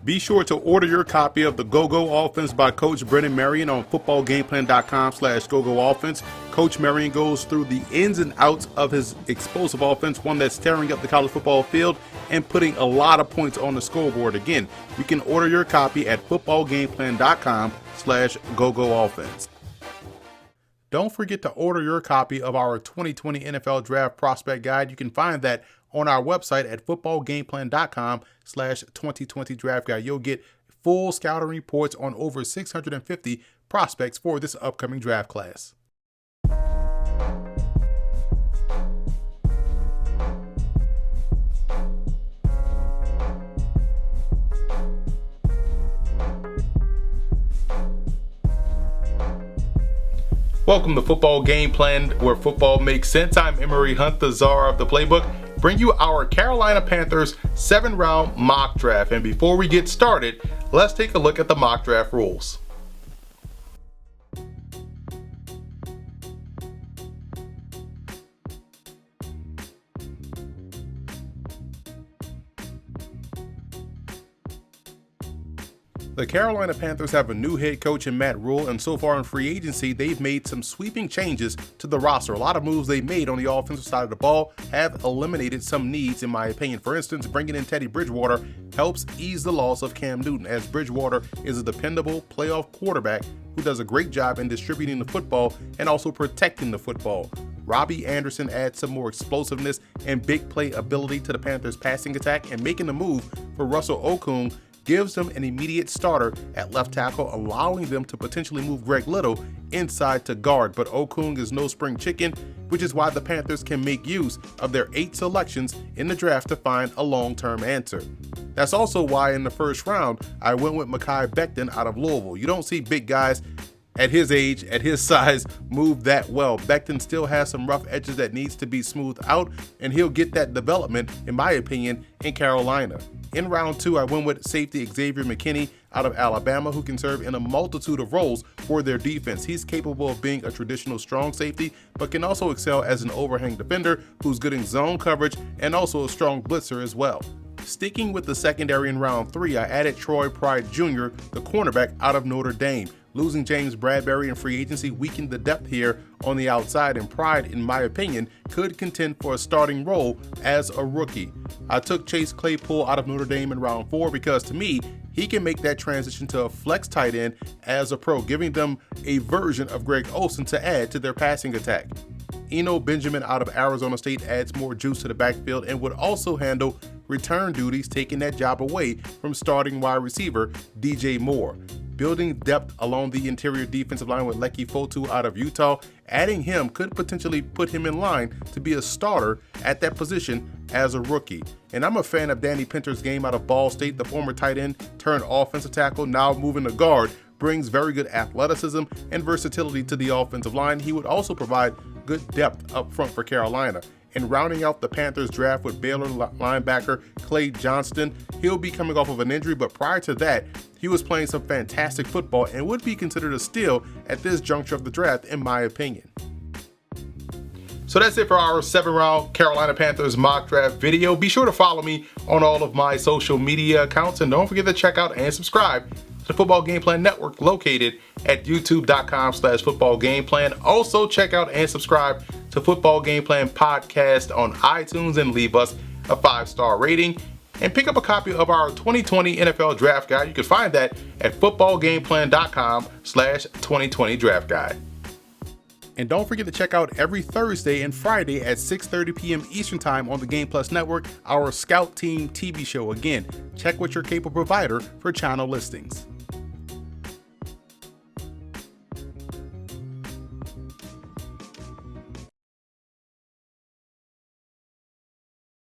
Be sure to order your copy of the Go-Go Offense by Coach Brennan Marion on footballgameplan.com/GoGoOffense. Coach Marion goes through the ins and outs of his explosive offense, one that's tearing up the college football field and putting a lot of points on the scoreboard. Again, you can order your copy at footballgameplan.com/GoGoOffense. Don't forget to order your copy of our 2020 NFL Draft Prospect Guide. You can find that on our website at footballgameplan.com/2020 Draft Guide. You'll get full scouting reports on over 650 prospects for this upcoming draft class. Welcome to Football Game Plan, where football makes sense. I'm Emery Hunt, the czar of the playbook. Bring you our Carolina Panthers 7-round mock draft. And before we get started, let's take a look at the mock draft rules. The Carolina Panthers have a new head coach in Matt Rule, and so far in free agency, they've made some sweeping changes to the roster. A lot of moves they made on the offensive side of the ball have eliminated some needs, in my opinion. For instance, bringing in Teddy Bridgewater helps ease the loss of Cam Newton, as Bridgewater is a dependable playoff quarterback who does a great job in distributing the football and also protecting the football. Robby Andersen adds some more explosiveness and big play ability to the Panthers' passing attack, and making the move for Russell Okung gives them an immediate starter at left tackle, allowing them to potentially move Greg Little inside to guard. But Okung is no spring chicken, which is why the Panthers can make use of their 8 selections in the draft to find a long-term answer. That's also why in the first round, I went with Mekhi Becton out of Louisville. You don't see big guys at his age, at his size, move that well. Becton still has some rough edges that needs to be smoothed out, and he'll get that development, in my opinion, in Carolina. In round 2, I went with safety Xavier Mekhi out of Alabama, who can serve in a multitude of roles for their defense. He's capable of being a traditional strong safety, but can also excel as an overhang defender who's good in zone coverage and also a strong blitzer as well. Sticking with the secondary in round 3, I added Troy Pride Jr., the cornerback out of Notre Dame. Losing James Bradbury in free agency weakened the depth here on the outside, and Pride, in my opinion, could contend for a starting role as a rookie. I took Chase Claypool out of Notre Dame in round 4 because, to me, he can make that transition to a flex tight end as a pro, giving them a version of Greg Olsen to add to their passing attack. Eno Benjamin out of Arizona State adds more juice to the backfield and would also handle return duties, taking that job away from starting wide receiver DJ Moore. Building depth along the interior defensive line with Mekhi Fotu out of Utah, adding him could potentially put him in line to be a starter at that position as a rookie. And I'm a fan of Danny Pinter's game out of Ball State. The former tight end turned offensive tackle, now moving to guard, brings very good athleticism and versatility to the offensive line. He would also provide good depth up front for Carolina. And rounding out the Panthers draft with Baylor linebacker Clay Johnston, he'll be coming off of an injury, but prior to that, he was playing some fantastic football and would be considered a steal at this juncture of the draft, in my opinion. So that's it for our 7-round Carolina Panthers mock draft video. Be sure to follow me on all of my social media accounts, and don't forget to check out and subscribe to the Football Game Plan Network, located at youtube.com/footballgameplan. Also check out and subscribe to Football Game Plan Podcast on iTunes and leave us a 5-star rating. And pick up a copy of our 2020 NFL Draft Guide. You can find that at footballgameplan.com/2020 Draft Guide. And don't forget to check out every Thursday and Friday at 6:30 p.m. Eastern Time on the Game Plus Network, our Scout Team TV show. Again, check with your cable provider for channel listings.